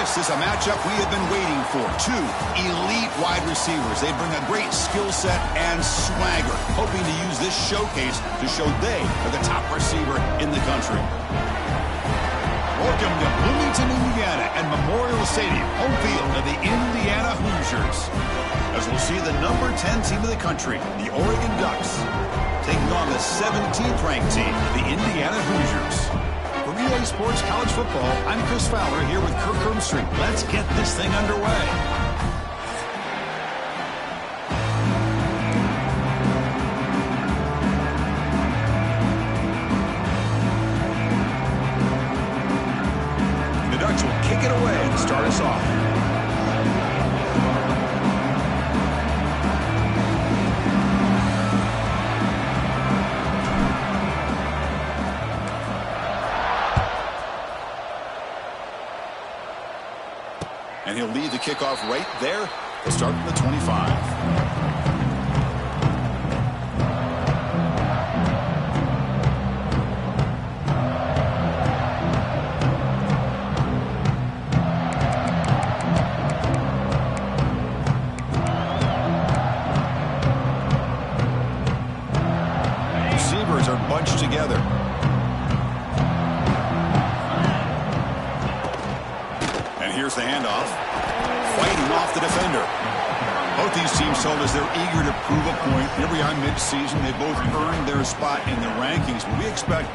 This is a matchup we have been waiting for. Two elite wide receivers. They bring a great skill set and swagger, hoping to use this showcase to show they are the top receiver in the country. Welcome to Bloomington, Indiana, and Memorial Stadium, home field of the Indiana Hoosiers. As we'll see the number 10 team of the country, the Oregon Ducks, taking on the 17th ranked team, the Indiana Hoosiers. For EA Sports College Football, I'm Chris Fowler here with Kirk Hermstreet. Let's get this thing underway. The Ducks will kick it away to start us off. And he'll lead the kickoff right there. He'll start from the 25. Receivers are bunched together. And here's the handoff. Fighting off the defender. Both these teams told us they're eager to prove a point. Here we are mid-season. They both earned their spot in the rankings. But we expect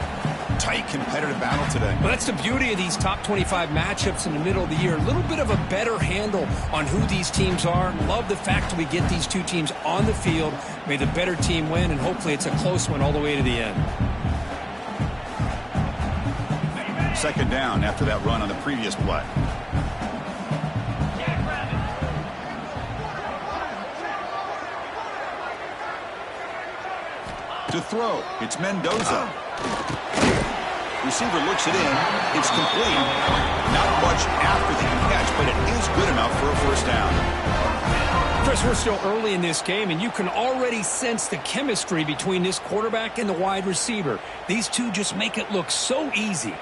tight competitive battle today. Well, that's the beauty of these top 25 matchups in the middle of the year. A little bit of a better handle on who these teams are. Love the fact that we get these two teams on the field. May the better team win, and hopefully it's a close one all the way to the end. Second down after that run on the previous play. To throw, it's Mendoza. Receiver looks it in. It's complete. Not much after the catch, but it is good enough for a first down. Chris, we're still early in this game, and you can already sense the chemistry between this quarterback and the wide receiver. These two just make it look so easy.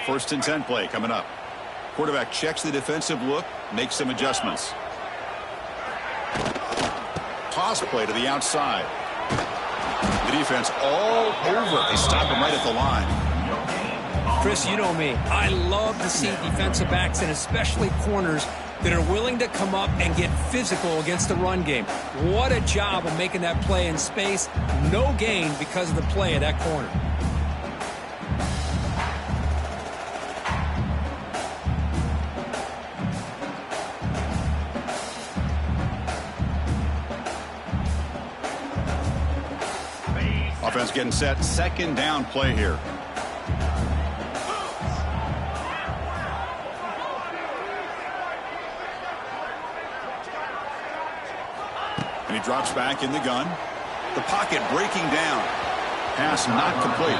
First and 10 play coming up. Quarterback checks the defensive look, makes some adjustments. Toss play to the outside. The defense all over. They stop him right at the line. Chris, you know me. I love to see defensive backs and especially corners that are willing to come up and get physical against the run game. What a job of making that play in space. No gain because of the play of that corner. Offense getting set. Second down play here. And he drops back in the gun. The pocket breaking down. Pass not complete.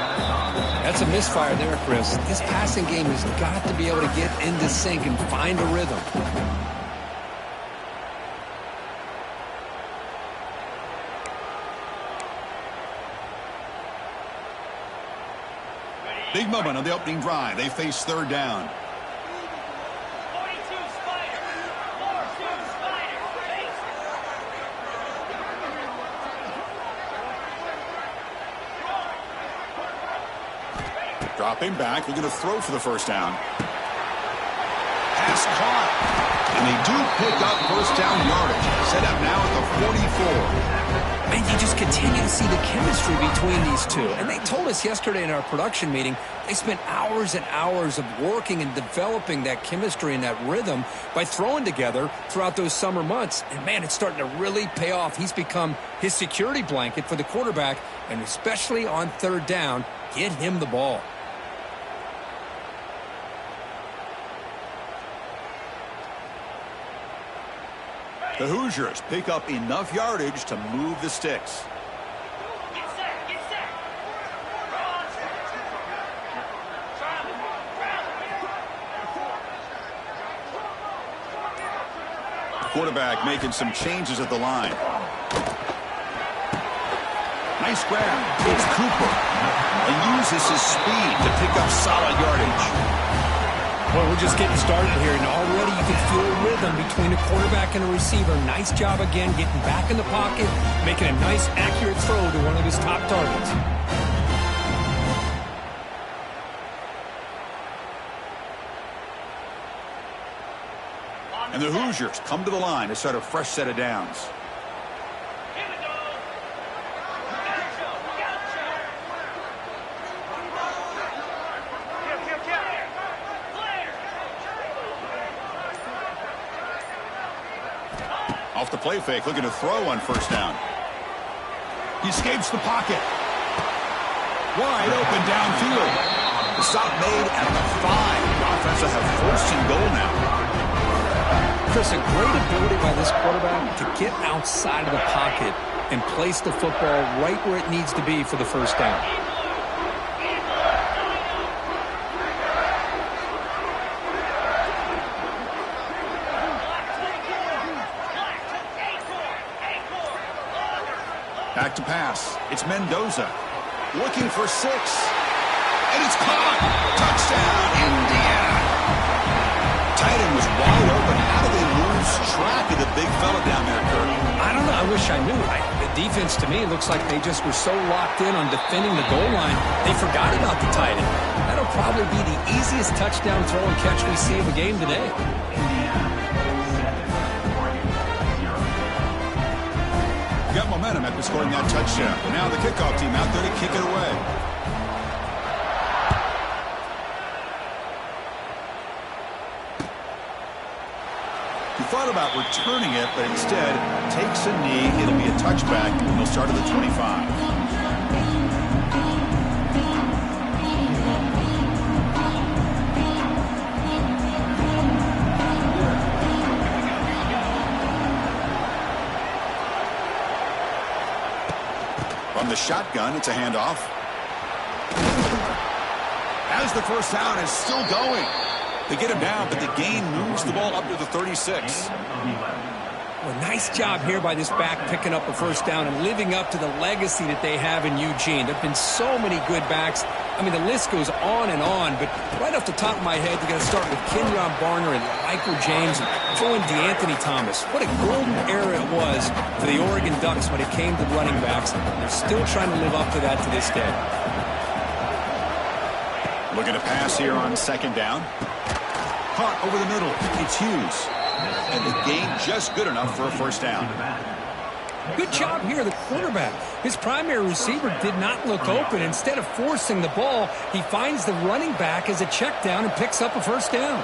That's a misfire there, Chris. This passing game has got to be able to get into sync and find a rhythm. Big moment on the opening drive. They face third down. Dropping back. Looking to throw for the first down. Pass caught. And they do pick up first down yardage. Set up now at the 44. And you just continue to see the chemistry between these two. And they told us yesterday in our production meeting, they spent hours and hours of working and developing that chemistry and that rhythm by throwing together throughout those summer months. And, man, it's starting to really pay off. He's become his security blanket for the quarterback, and especially on third down, get him the ball. The Hoosiers pick up enough yardage to move the sticks. Quarterback making some changes at the line. Nice grab. It's Cooper. and uses his speed to pick up solid yardage. Well, we're just getting started here, and already you can feel a rhythm between the quarterback and the receiver. Nice job again getting back in the pocket, making a nice, accurate throw to one of his top targets. And the Hoosiers come to the line to start a fresh set of downs. Off the play fake, looking to throw on first down. He escapes the pocket. Wide open downfield. The stop made at the 5. The offense will have first and goal now. Chris, a great ability by this quarterback to get outside of the pocket and place the football right where it needs to be for the first down. Back to pass. It's Mendoza. Looking for 6. And it's caught. Touchdown, Indiana. Tight end was wide open. How do they lose track of the big fella down there, Kurt? I don't know. I wish I knew. The defense, to me, looks like they just were so locked in on defending the goal line, they forgot about the tight end. That'll probably be the easiest touchdown throw and catch we see in the game today. Got momentum after scoring that touchdown. Now the kickoff team out there to kick it away. He thought about returning it, but instead takes a knee. It'll be a touchback, and they'll start at the 25. From the shotgun, it's a handoff. As the first down is still going. They get him down, but the gain moves the ball up to the 36. Well, nice job here by this back picking up a first down and living up to the legacy that they have in Eugene. There have been so many good backs. I mean, the list goes on, but right off the top of my head, you got to start with Kenyon Barner and Michael James and throw in DeAnthony Thomas. What a golden era it was for the Oregon Ducks when it came to running backs. They're still trying to live up to that to this day. Looking to pass here on second down. Caught over the middle. It's Hughes. And the gain just good enough for a first down. Good job here, the quarterback. His primary receiver did not look open. Instead of forcing the ball, he finds the running back as a check down and picks up a first down.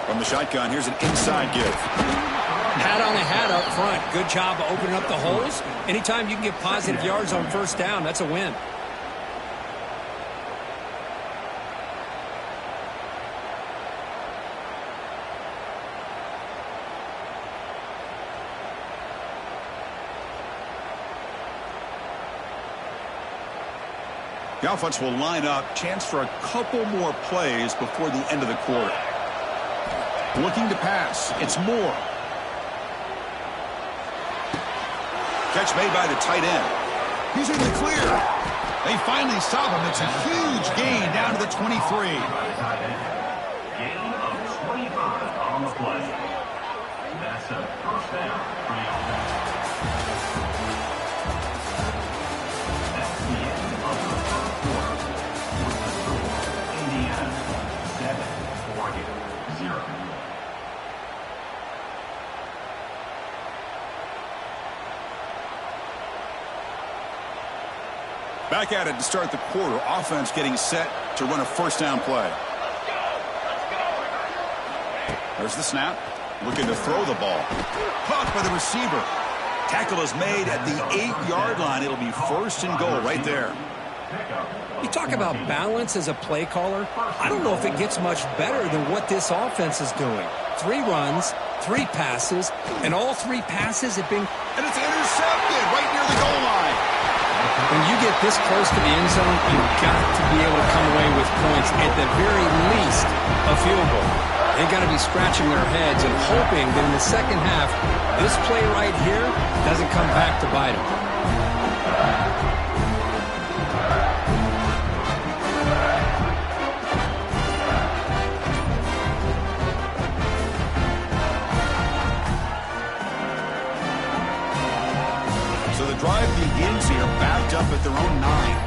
From the shotgun, here's an inside give. Hat on the hat up front. Good job of opening up the holes. Anytime you can get positive yards on first down, that's a win. The offense will line up. Chance for a couple more plays before the end of the quarter. Looking to pass. It's Moore. Catch made by the tight end. He's in the clear. They finally stop him. It's a huge gain down to the 23. Gain of 25 on the play. That's a first down for the offense. That's the end of the first quarter. With the score, Indiana 7, Oregon 0. Back at it to start the quarter. Offense getting set to run a first down play. There's the snap. Looking to throw the ball. Caught by the receiver. Tackle is made at the 8-yard line. It'll be first and goal right there. You talk about balance as a play caller. I don't know if it gets much better than what this offense is doing. 3 runs, 3 passes, and all 3 passes have been... And it's intercepted right near the goal line. When you get this close to the end zone, you've got to be able to come away with points, at the very least, a field goal. They got to be scratching their heads and hoping that in the second half, this play right here doesn't come back to bite them. So the drive begins here, backed up at their own 9.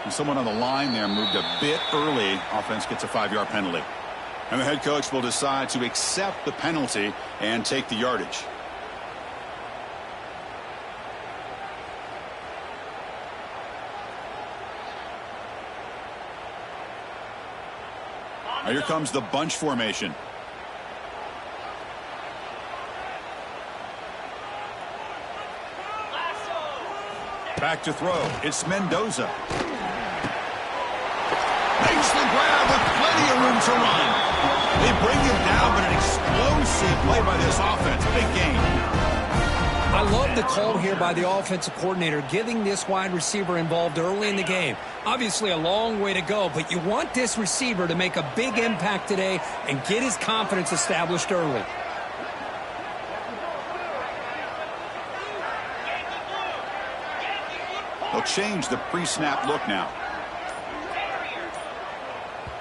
And someone on the line there moved a bit early. Offense gets a 5-yard penalty. And the head coach will decide to accept the penalty and take the yardage. Now here comes the bunch formation. Back to throw. It's Mendoza. Makes the grab with plenty of room to run. They bring him down, but an explosive play by this offense. Big gain. I love the call here by the offensive coordinator, getting this wide receiver involved early in the game. Obviously a long way to go, but you want this receiver to make a big impact today and get his confidence established early. They'll change the pre-snap look now.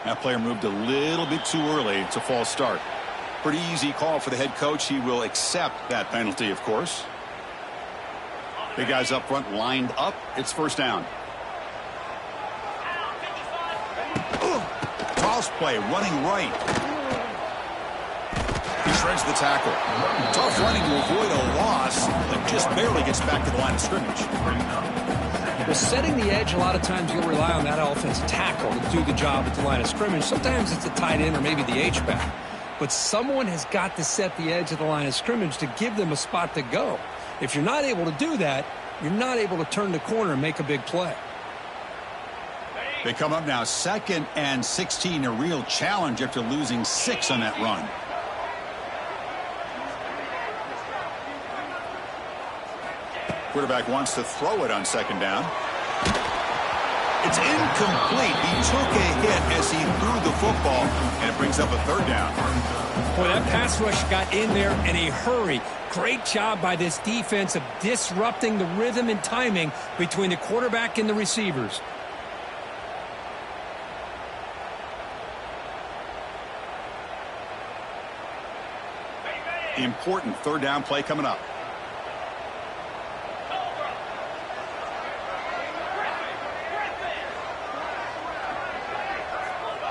That player moved a little bit too early. It's a false start. Pretty easy call for the head coach. He will accept that penalty, of course. Big guys up front lined up. It's first down. Toss play, running right. He shreds the tackle. Tough running to avoid a loss, but just barely gets back to the line of scrimmage. Well, setting the edge, a lot of times you'll rely on that offensive tackle to do the job at the line of scrimmage. Sometimes it's a tight end or maybe the H-back. But someone has got to set the edge of the line of scrimmage to give them a spot to go. If you're not able to do that, you're not able to turn the corner and make a big play. They come up now 2nd and 16, a real challenge after losing 6 on that run. Quarterback wants to throw it on 2nd down. It's incomplete. He took a hit as he threw the football, and it brings up a 3rd down. Boy, that pass rush got in there in a hurry. Great job by this defense of disrupting the rhythm and timing between the quarterback and the receivers. Important 3rd down play coming up.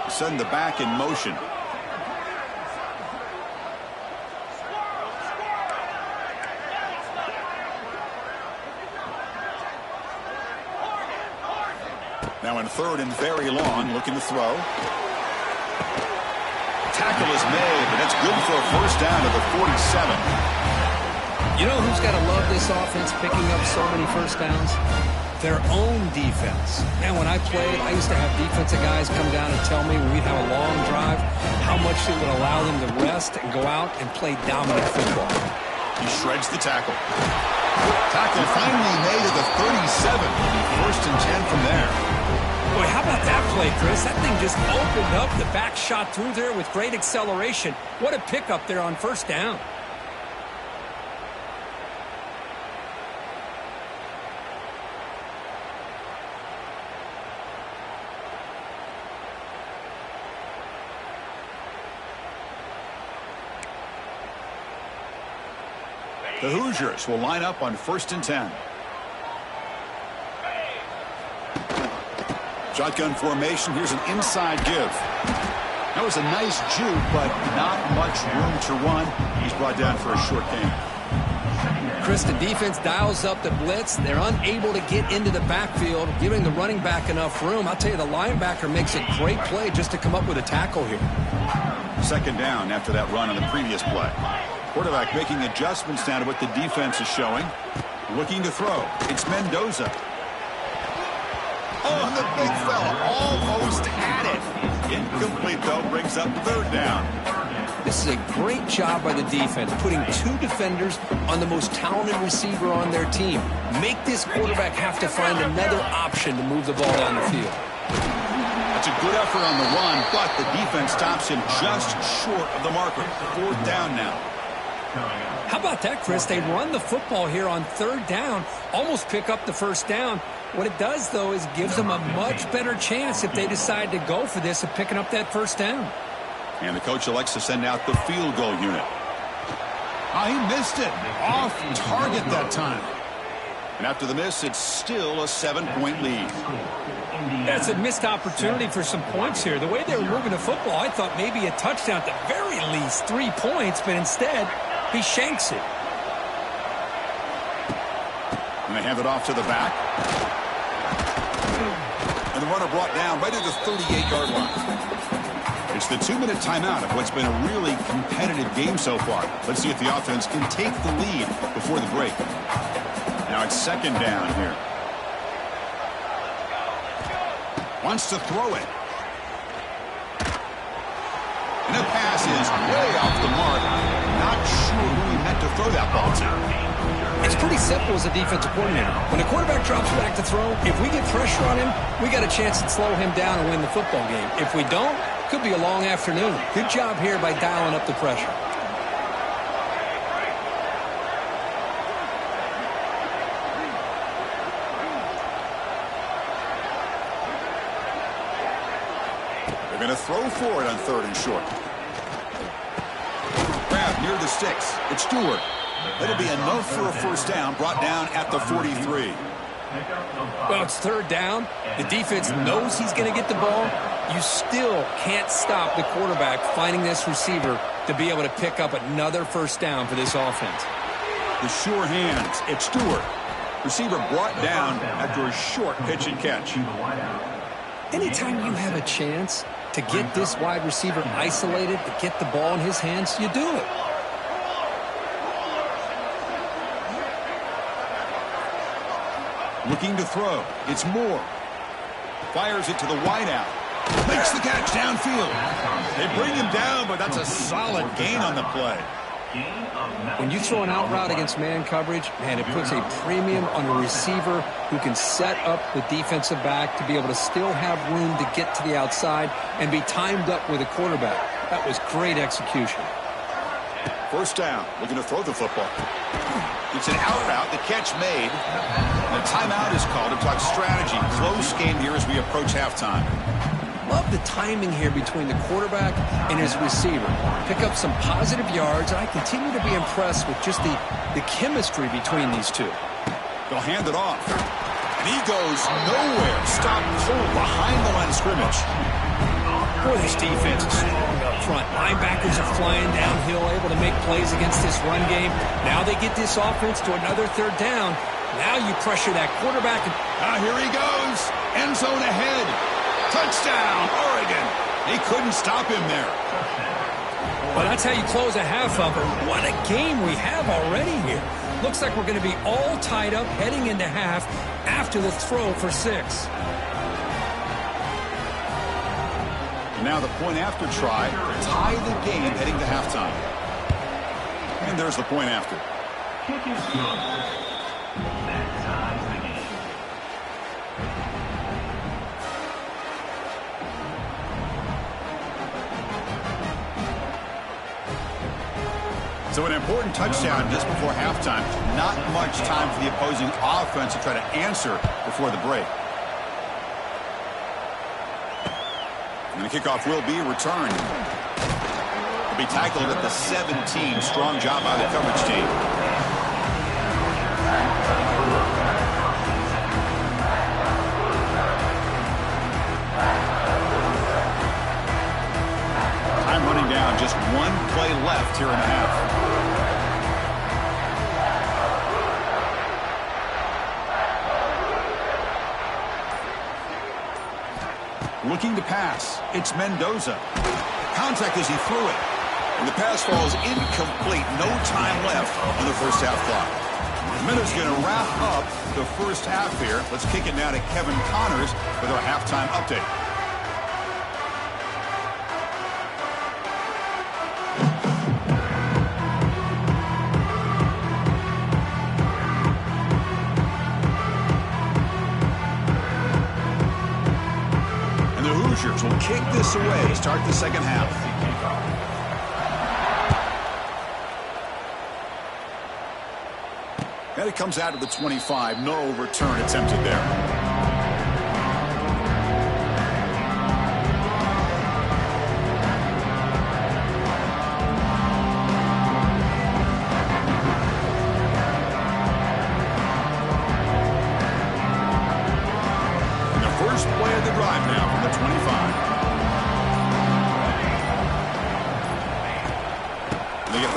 Send the back in motion. Now in 3rd and very long, looking to throw. Tackle is made, but that's good for a first down to the 47. You know who's got to love this offense picking up so many first downs? Their own defense. Man, when I played, I used to have defensive guys come down and tell me when we'd have a long drive how much it would allow them to rest and go out and play dominant football. He shreds the tackle. Tackle finally made at the 37. 1st and 10 from there. Boy, how about that play, Chris? That thing just opened up. The back shot through there with great acceleration. What a pickup there on 1st down. The Hoosiers will line up on 1st and 10. Shotgun formation. Here's an inside give. That was a nice juke, but not much room to run. He's brought down for a short gain. Chris, the defense dials up the blitz. They're unable to get into the backfield, giving the running back enough room. I'll tell you, the linebacker makes a great play just to come up with a tackle here. 2nd down after that run on the previous play. Quarterback making adjustments down to what the defense is showing. Looking to throw. It's Mendoza. Oh, the big fella almost had it. Incomplete, though, brings up 3rd down. This is a great job by the defense, putting 2 defenders on the most talented receiver on their team. Make this quarterback have to find another option to move the ball down the field. That's a good effort on the run, but the defense stops him just short of the marker. 4th down now. How about that, Chris? They run the football here on 3rd down, almost pick up the 1st down. What it does, though, is gives them a much better chance if they decide to go for this of picking up that 1st down. And the coach elects to send out the field goal unit. Oh, he missed it. Off target that time. And after the miss, it's still a 7-point lead. That's a missed opportunity for some points here. The way they were moving the football, I thought maybe a touchdown at the very least, 3 points, but instead, he shanks it. And they hand it off to the back. And the runner brought down right at the 38-yard line. It's the 2-minute timeout of what's been a really competitive game so far. Let's see if the offense can take the lead before the break. Now it's 2nd down here. Wants to throw it. And the pass is way off the mark. Not sure who he meant to throw that ball to. It's pretty simple as a defensive coordinator. When the quarterback drops back to throw, if we get pressure on him, we got a chance to slow him down and win the football game. If we don't, could be a long afternoon. Good job here by dialing up the pressure. They're going to throw for it on 3rd and short. Grab near the sticks. It's Stewart. It'll be enough for a 1st down, brought down at the 43. Well, it's 3rd down. The defense knows he's going to get the ball. You still can't stop the quarterback finding this receiver to be able to pick up another 1st down for this offense. The sure hands. It's Stewart. Receiver brought down after a short pitch and catch. Anytime you have a chance to get this wide receiver isolated, to get the ball in his hands, you do it. Looking to throw. It's Moore. Fires it to the wideout. Makes the catch downfield. They bring him down, but that's a solid gain on the play. When you throw an out route against man coverage, man, it puts a premium on a receiver who can set up the defensive back to be able to still have room to get to the outside and be timed up with a quarterback. That was great execution. 1st down. Looking to throw the football. It's an out route. The catch made. And a timeout is called to talk strategy. Close game here as we approach halftime. Love the timing here between the quarterback and his receiver. Pick up some positive yards, and I continue to be impressed with just the chemistry between these two. They'll hand it off. And he goes nowhere. Stopped cold behind the line of scrimmage. Boy, this defense is strong up front. Linebackers are flying downhill, able to make plays against this run game. Now they get this offense to another 3rd down. Now you pressure that quarterback. Here he goes. End zone ahead. Touchdown, Oregon. He couldn't stop him there. Well, that's how you close a half of it. What a game we have already here. Looks like we're going to be all tied up heading into half after the throw for 6. Now the point after try to tie the game heading to halftime. And there's the point after. Kick is good. That ties the game. So an important touchdown just before halftime. Not much time for the opposing offense to try to answer before the break. And the kickoff will be returned. He'll be tackled at the 17. Strong job by the coverage team. Time running down. Just 1 play left here in the half. Looking to pass. It's Mendoza. Contact as he threw it. And the pass falls incomplete. No time left on the 1st half clock. Minutes going to wrap up the 1st half here. Let's kick it now to Kevin Connors with our halftime update. Hoosiers will kick this away to start the second half. And it comes out of the 25. No return attempted there.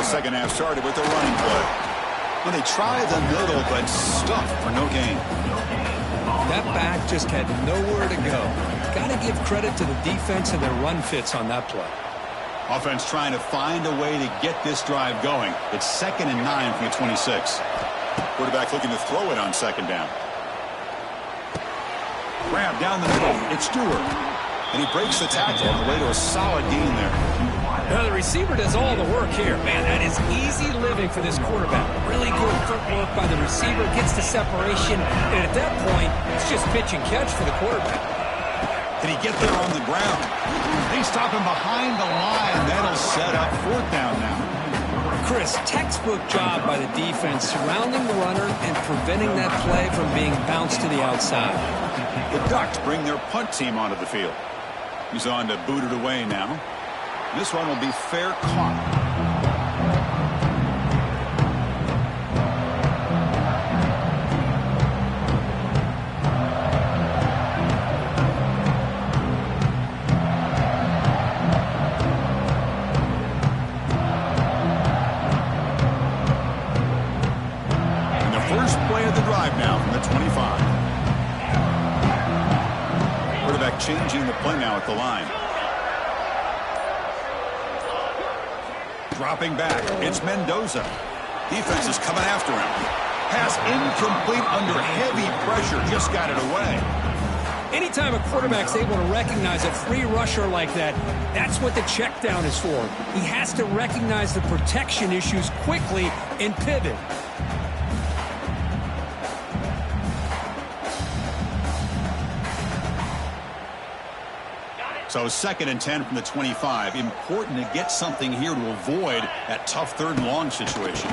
Second half started with a running play. Well, they tried the middle, but stuffed for no gain. That back just had nowhere to go. Got to give credit to the defense and their run fits on that play. Offense trying to find a way to get this drive going. It's 2nd and 9 from the 26. Quarterback looking to throw it on second down. Grab down the middle. It's Stewart. And he breaks the tackle on the way to a solid gain there. Now the receiver does all the work here. Man, that is easy living for this quarterback. Really good footwork by the receiver, gets the separation, and at that point, it's just pitch and catch for the quarterback. Did he get there on the ground? They stop him behind the line. That'll set up 4th down now. Chris, textbook job by the defense surrounding the runner and preventing that play from being bounced to the outside. The Ducks bring their punt team onto the field. He's on to boot it away now. This one will be fair caught. And the first play of the drive now from the 25. Quarterback changing the play now at the line. Dropping back, it's Mendoza. Defense is coming after him. Pass incomplete under heavy pressure, just got it away. Anytime a quarterback's able to recognize a free rusher like that, that's what the check down is for. He has to recognize the protection issues quickly and pivot. So 2nd and 10 from the 25. Important to get something here to avoid that tough 3rd and long situation.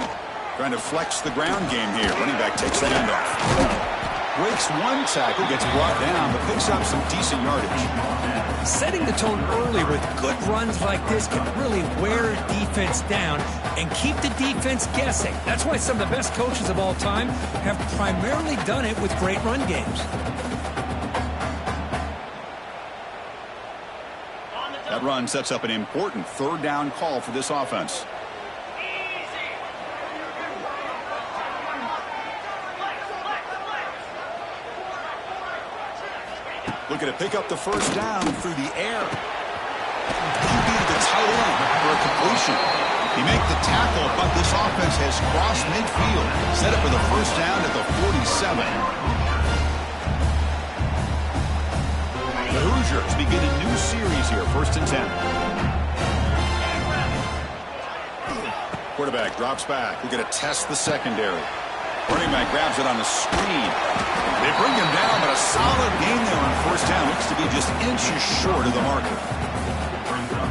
Trying to flex the ground game here. Running back takes the handoff. Breaks one tackle, gets brought down, but picks up some decent yardage. Setting the tone early with good runs like this can really wear defense down and keep the defense guessing. That's why some of the best coaches of all time have primarily done it with great run games. That run sets up an important 3rd down call for this offense. Looking to pick up the 1st down through the air. QB to the tight end for a completion. He make the tackle, but this offense has crossed midfield. Set up for the 1st down at the 47. The Hoosiers begin a new series here, 1st and 10. Quarterback drops back. We're going to test the secondary. Running back grabs it on the screen. They bring him down, but a solid gain there on 1st down. Looks to be just inches short of the marker.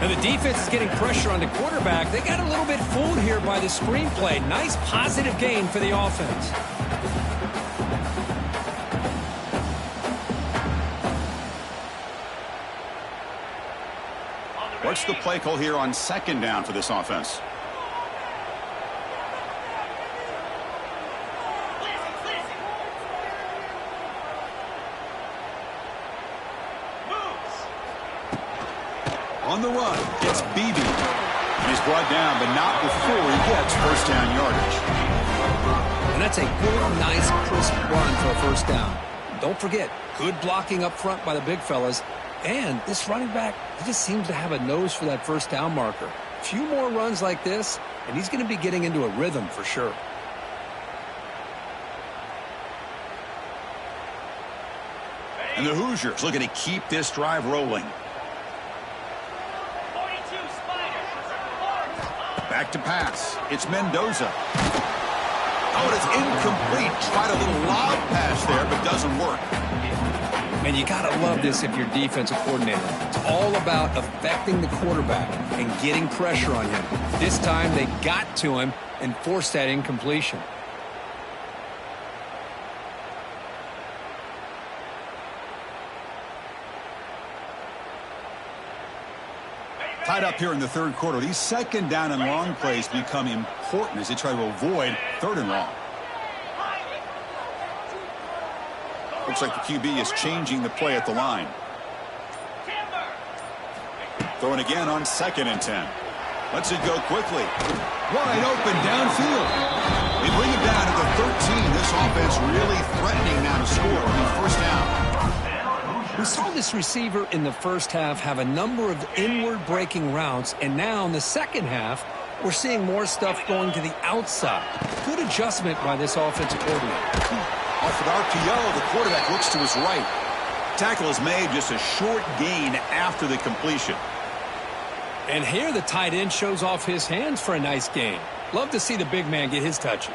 And the defense is getting pressure on the quarterback. They got a little bit fooled here by the screenplay. Nice positive gain for the offense. What's the play call here on 2nd down for this offense? On the run, it's Beebe. And he's brought down, but not before he gets 1st down yardage. And that's a good, nice, crisp run for a 1st down. Don't forget, good blocking up front by the big fellas. And this running back, he just seems to have a nose for that 1st down marker. A few more runs like this, and he's going to be getting into a rhythm for sure. And the Hoosiers looking to keep this drive rolling. Back to pass. It's Mendoza. Oh, it's incomplete. Tried a little lob pass there, but doesn't work. And you got to love this if you're defensive coordinator. It's all about affecting the quarterback and getting pressure on him. This time they got to him and forced that incompletion. Tied up here in the third quarter. These second down and long plays become important as they try to avoid third and long. Looks like the QB is changing the play at the line. Throwing again on 2nd and 10. Lets it go quickly. Wide open downfield. They bring it down to the 13. This offense really threatening now to score on the first down. We saw this receiver in the first half have a number of inward breaking routes, and now in the second half, we're seeing more stuff going to the outside. Good adjustment by this offensive coordinator. Off an RPO, the quarterback looks to his right. Tackle is made, just a short gain after the completion. And here the tight end shows off his hands for a nice gain. Love to see the big man get his touches.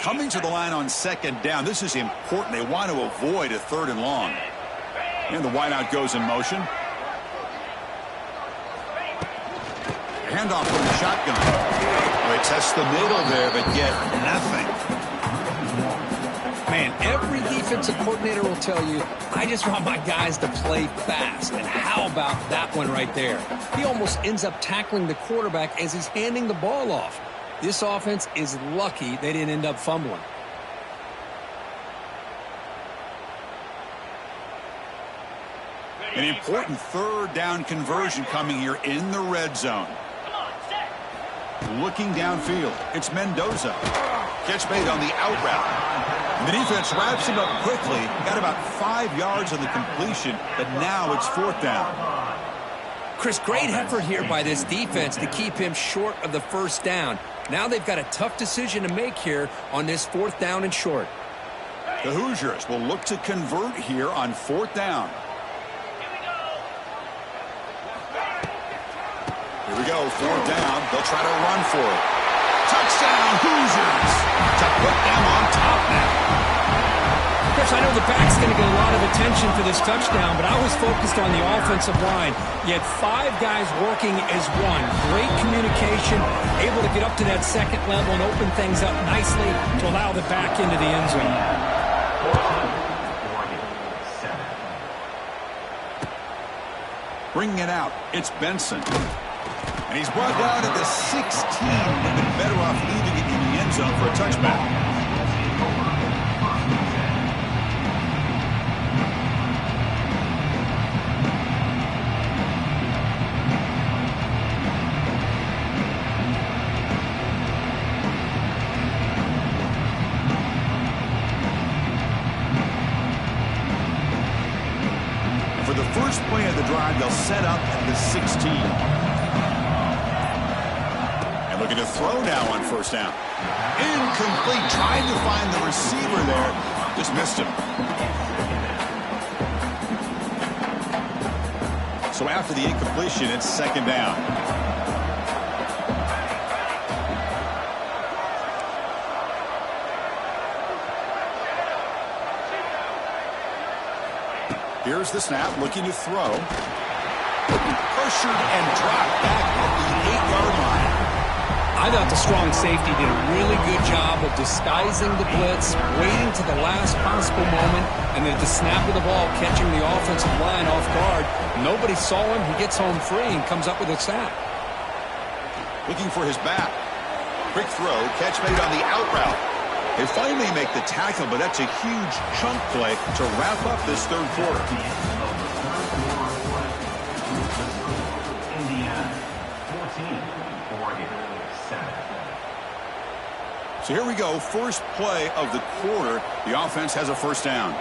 Coming to the line on 2nd down, this is important. They want to avoid a 3rd and long. And the wideout goes in motion. Handoff from the shotgun. They test the middle there, but get nothing. Man, every defensive coordinator will tell you, I just want my guys to play fast. And how about that one right there? He almost ends up tackling the quarterback as he's handing the ball off. This offense is lucky they didn't end up fumbling. An important 3rd down conversion coming here in the red zone. Looking downfield, it's Mendoza. Catch made on the out route. The defense wraps him up quickly. Got about 5 yards on the completion, but now it's 4th down. Chris, great effort here by this defense to keep him short of the first down. Now they've got a tough decision to make here on this 4th down and short. The Hoosiers will look to convert here on 4th down. Here we go, 4th down. They'll try to run for it. Touchdown, Hoosiers! To put them on top now. Chris, I know the back's going to get a lot of attention for this touchdown, but I was focused on the offensive line. You had 5 guys working as one. Great communication, able to get up to that 2nd level and open things up nicely to allow the back into the end zone. Bringing it out, it's Benson. And he's brought down at the 16. They've been better off leaving it in the end zone for a touchback. For the first play of the drive, they'll set up at the 16. And looking to throw now on 1st down. Incomplete. Trying to find the receiver there. Just missed him. So after the incompletion, it's 2nd down. Here's the snap, looking to throw. Pressured and dropped back at the 8-yard line. I thought the strong safety did a really good job of disguising the blitz, waiting to the last possible moment, and then at the snap of the ball, catching the offensive line off guard. Nobody saw him. He gets home free and comes up with a sack. Looking for his back. Quick throw, catch made on the out route. They finally make the tackle, but that's a huge chunk play to wrap up this 3rd quarter. Indiana 14, Oregon 7. So here we go, first play of the quarter. The offense has a 1st down.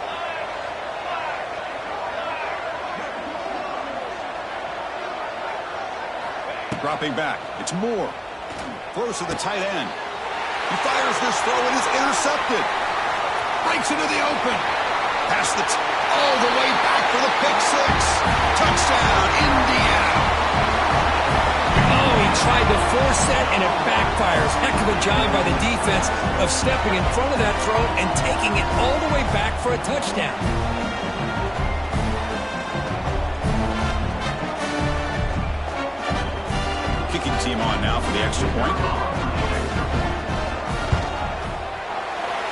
Dropping back, it's Moore. Throws to the tight end. He fires this throw, and is intercepted. Breaks into the open. Past all the way back for the pick 6. Touchdown, Indiana. tried to force that, and it backfires. Heck of a job by the defense of stepping in front of that throw and taking it all the way back for a touchdown. Kicking team on now for the extra point.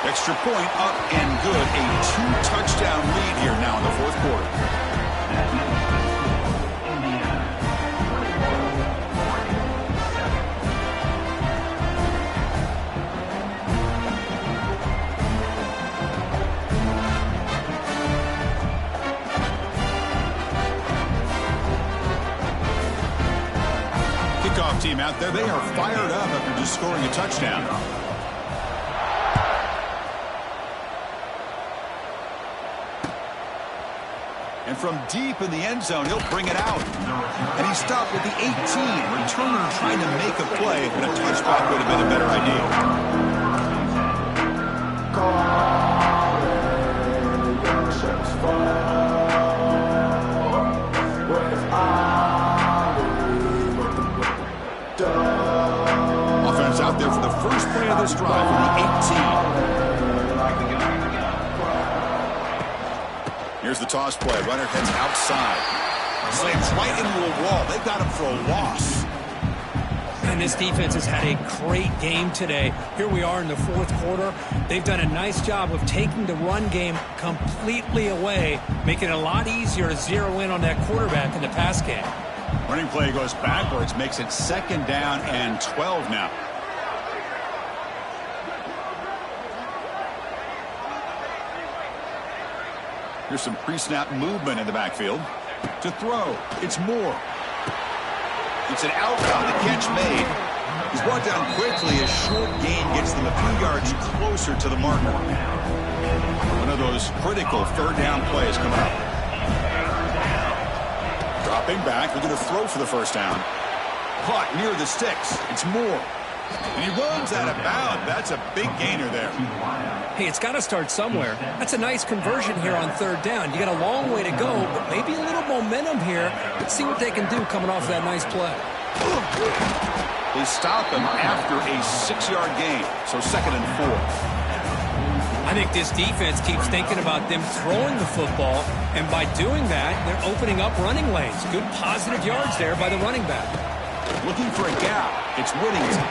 Extra point up and good. A 2-touchdown lead here now in the fourth quarter. Kickoff team out there. They are fired up after just scoring a touchdown. And from deep in the end zone, he'll bring it out. And he stopped at the 18. Returner trying to make a play, but a touchback would have been a better idea. Offense out there for the first play of this drive from the 18. Here's the toss play. Runner heads outside. Slams right into a wall. They got him for a loss. And this defense has had a great game today. Here we are in the fourth quarter. They've done a nice job of taking the run game completely away, making it a lot easier to zero in on that quarterback in the pass game. Running play goes backwards, makes it 2nd down and 12 now. Here's some pre-snap movement in the backfield. To throw, it's Moore. It's an outbound, the catch made. He's brought down quickly. A short gain gets them a few yards closer to the marker. One of those critical 3rd down plays coming up. Dropping back, looking to throw for the 1st down. Caught near the sticks. It's Moore. And he runs out of bounds. That's a big gainer there. Hey, it's got to start somewhere. That's a nice conversion here on 3rd down. You got a long way to go, but maybe a little momentum here. Let's see what they can do coming off that nice play. They stop him after a 6-yard gain, so 2nd and 4. I think this defense keeps thinking about them throwing the football, and by doing that, they're opening up running lanes. Good positive yards there by the running back. Looking for a gap. It's Whittington.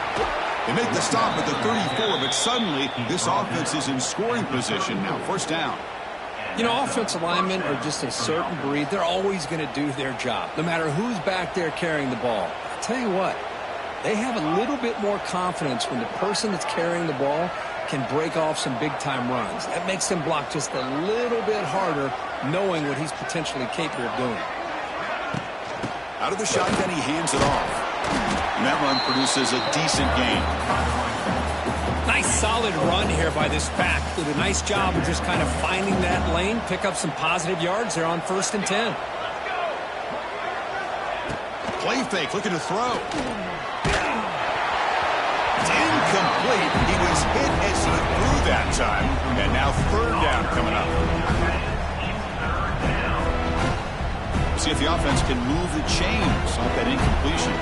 They make the stop at the 34, but suddenly this offense is in scoring position now. 1st down. You know, offensive linemen are just a certain breed. They're always going to do their job, no matter who's back there carrying the ball. I'll tell you what, they have a little bit more confidence when the person that's carrying the ball can break off some big-time runs. That makes them block just a little bit harder, knowing what he's potentially capable of doing. Out of the shotgun, he hands it off. And that run produces a decent gain. Nice solid run here by this back. Did a nice job of just kind of finding that lane, pick up some positive yards there on 1st and 10. Play fake, looking to throw. It's incomplete. He was hit as he threw that time. And now 3rd down coming up. See if the offense can move the chains off that incompletion.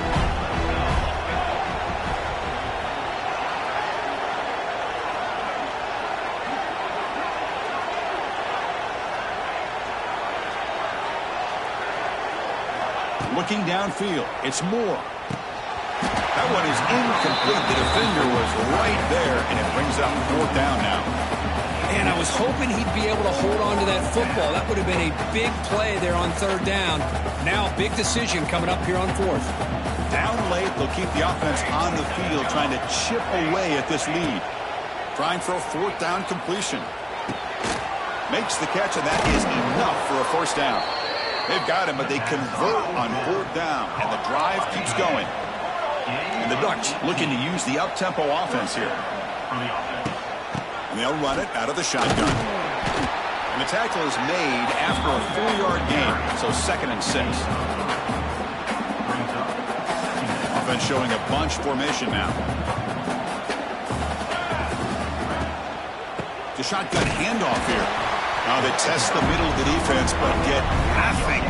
Looking downfield, it's Moore. That one is incomplete. The defender was right there, and it brings up 4th down now. And I was hoping he'd be able to hold on to that football. That would have been a big play there on 3rd down. Now, big decision coming up here on 4th. Down late, they'll keep the offense on the field, trying to chip away at this lead. Trying for a 4th down completion. Makes the catch, and that is enough for a 1st down. They've got him, but they convert on 4th down, and the drive keeps going. And the Ducks looking to use the up-tempo offense here. And they'll run it out of the shotgun. And the tackle is made after a 4-yard gain, so 2nd and 6. Offense showing a bunch formation now. The shotgun handoff here. Now they test the middle of the defense, but get nothing.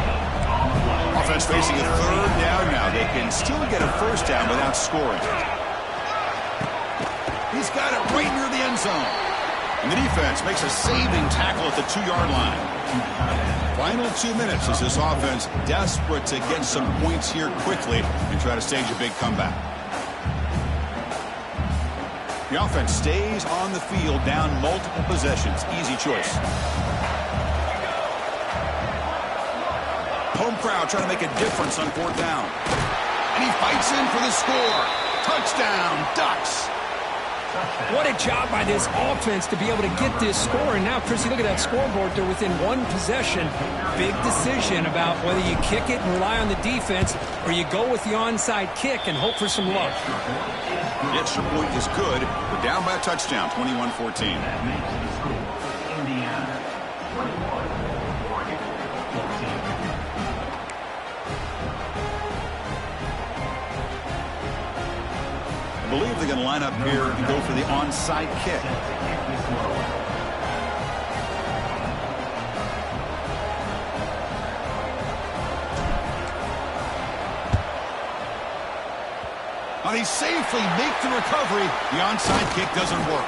Offense facing a third down now. They can still get a first down without scoring. He's got it right near the end zone. And the defense makes a saving tackle at the 2-yard line. Final 2 minutes as this offense desperate to get some points here quickly and try to stage a big comeback. The offense stays on the field down multiple possessions. Easy choice. Home crowd trying to make a difference on 4th down. And he fights in for the score. Touchdown, Ducks. What a job by this offense to be able to get this score. And now, Chrissy, look at that scoreboard. They're within 1 possession. Big decision about whether you kick it and rely on the defense or you go with the onside kick and hope for some luck. The extra point is good, but down by a touchdown, 21-14. Indiana 21, Oregon 14. I believe they're going to line up here and go for the onside kick. Now they safely make the recovery. The onside kick doesn't work.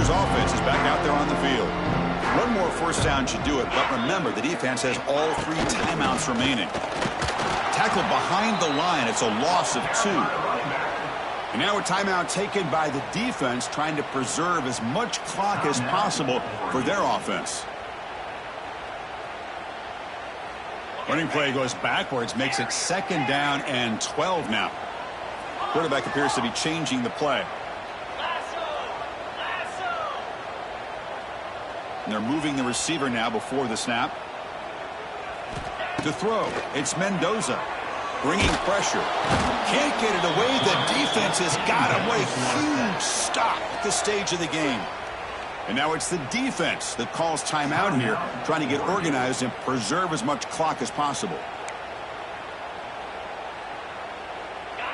Offense is back out there on the field. One more first down should do it, but remember, the defense has all 3 timeouts remaining. Tackled behind the line, it's a loss of 2. And now a timeout taken by the defense, trying to preserve as much clock as possible for their offense. Running play goes backwards, makes it 2nd down and 12 now. Quarterback appears to be changing the play. And they're moving the receiver now before the snap. To throw, it's Mendoza. Bringing pressure. Can't get it away. The defense has got him. What a huge stop at this stage of the game. And now it's the defense that calls timeout here, trying to get organized and preserve as much clock as possible.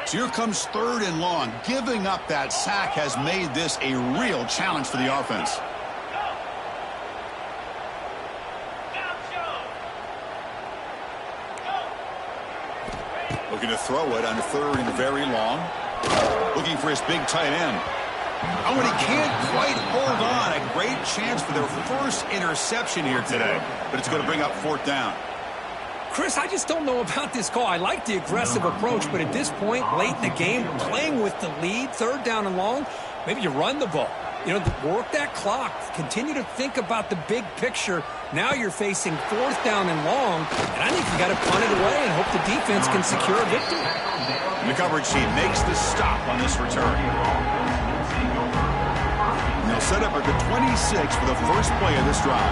So here comes 3rd and long. Giving up that sack has made this a real challenge for the offense. Looking to throw it on 3rd and very long. Looking for his big tight end. Oh, and he can't quite hold on. A great chance for their first interception here today. But it's going to bring up 4th down. Chris, I just don't know about this call. I like the aggressive approach, but at this point, late in the game, playing with the lead, 3rd down and long, maybe you run the ball. You know, work that clock. Continue to think about the big picture. Now you're facing 4th down and long, and I think you got to punt it away and hope the defense can secure a victory. And the coverage team makes the stop on this return. And they'll set up at the 26 for the first play of this drive.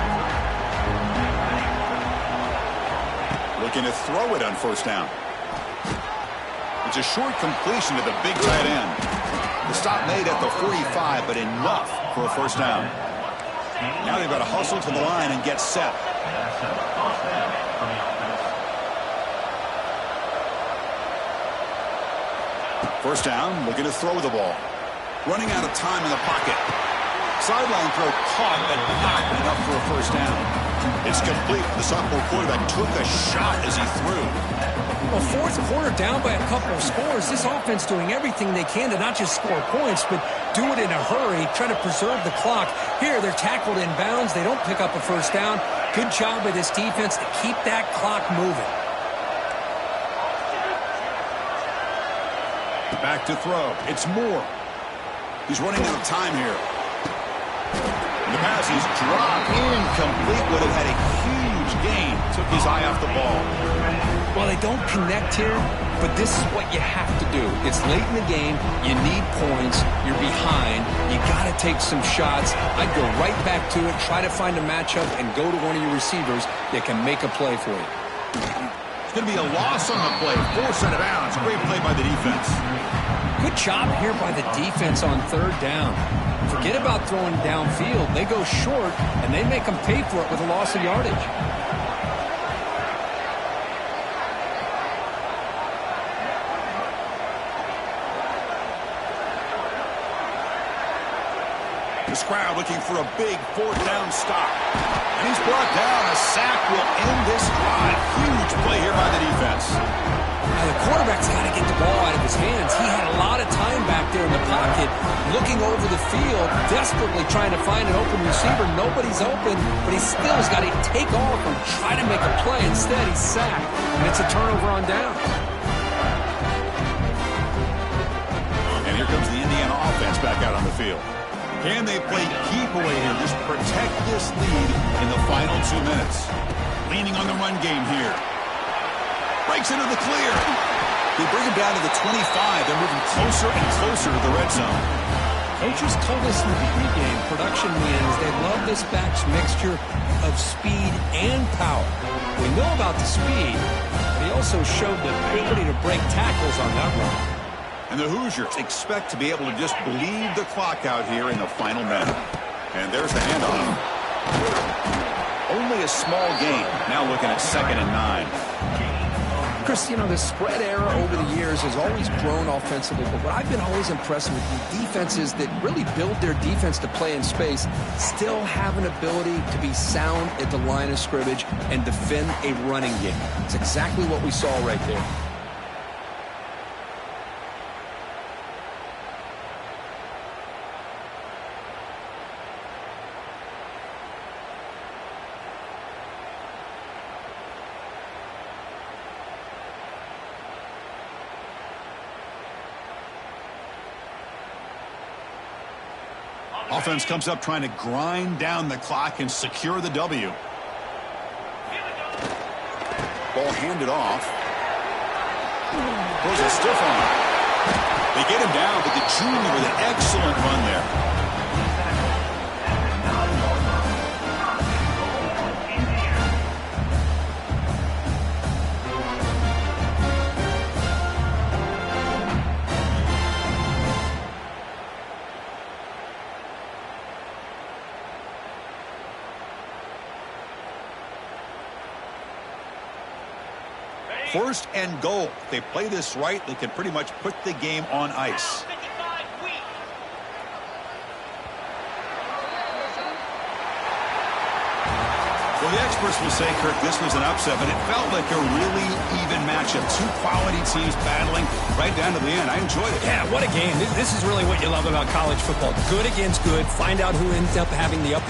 Looking to throw it on 1st down. It's a short completion to the big tight end. The stop made at the 45, but enough for a first down. Now they've got to hustle to the line and get set. First down, looking to throw the ball. Running out of time in the pocket. Sideline throw caught, but not enough for a first down. It's complete. The sophomore quarterback took a shot as he threw. Well, 4th quarter down by a couple of scores. This offense doing everything they can to not just score points, but do it in a hurry, try to preserve the clock. Here, they're tackled in bounds. They don't pick up a first down. Good job by this defense to keep that clock moving. Back to throw. It's Moore. He's running out of time here. And the pass is dropped. Incomplete. Would have had a huge gain. Took his eye off the ball. Well, they don't connect here, but this is what you have to do. It's late in the game. You need points. You're behind. You got to take some shots. I'd go right back to it, try to find a matchup, and go to one of your receivers that can make a play for you. It's going to be a loss on the play. Force out of bounds. Great play by the defense. Good job here by the defense on third down. Forget about throwing downfield. They go short, and they make them pay for it with a loss of yardage. This crowd looking for a big fourth down stop. And he's brought down. A sack will end this drive. Huge play here by the defense. Now the quarterback's got to get the ball out of his hands. He had a lot of time back there in the pocket, looking over the field, desperately trying to find an open receiver. Nobody's open, but he still has got to take off and try to make a play. Instead, he's sacked, and it's a turnover on down. And here comes the Indiana offense back out on the field. Can they play keep away here? Just protect this lead in the final 2 minutes. Leaning on the run game here. Breaks into the clear. They bring him down to the 25. They're moving closer and closer to the red zone. Coaches told us in the pregame production meetings they love this back's mixture of speed and power. We know about the speed, but he also showed the ability to break tackles on that run. And the Hoosiers expect to be able to just bleed the clock out here in the final minute. And there's the handoff. Only a small gain. Now looking at 2nd and 9. Chris, you know, the spread era over the years has always grown offensively, but what I've been always impressed with the defenses that really build their defense to play in space still have an ability to be sound at the line of scrimmage and defend a running game. It's exactly what we saw right there. Offense comes up trying to grind down the clock and secure the W. Ball handed off. Throws a stiff on. They get him down, but the junior with an excellent run there. First and goal. If they play this right, they can pretty much put the game on ice. Well, the experts will say, Kirk, this was an upset, but it felt like a really even matchup. Two quality teams battling right down to the end. I enjoyed it. Yeah, what a game. This is really what you love about college football. Good against good. Find out who ends up having the upper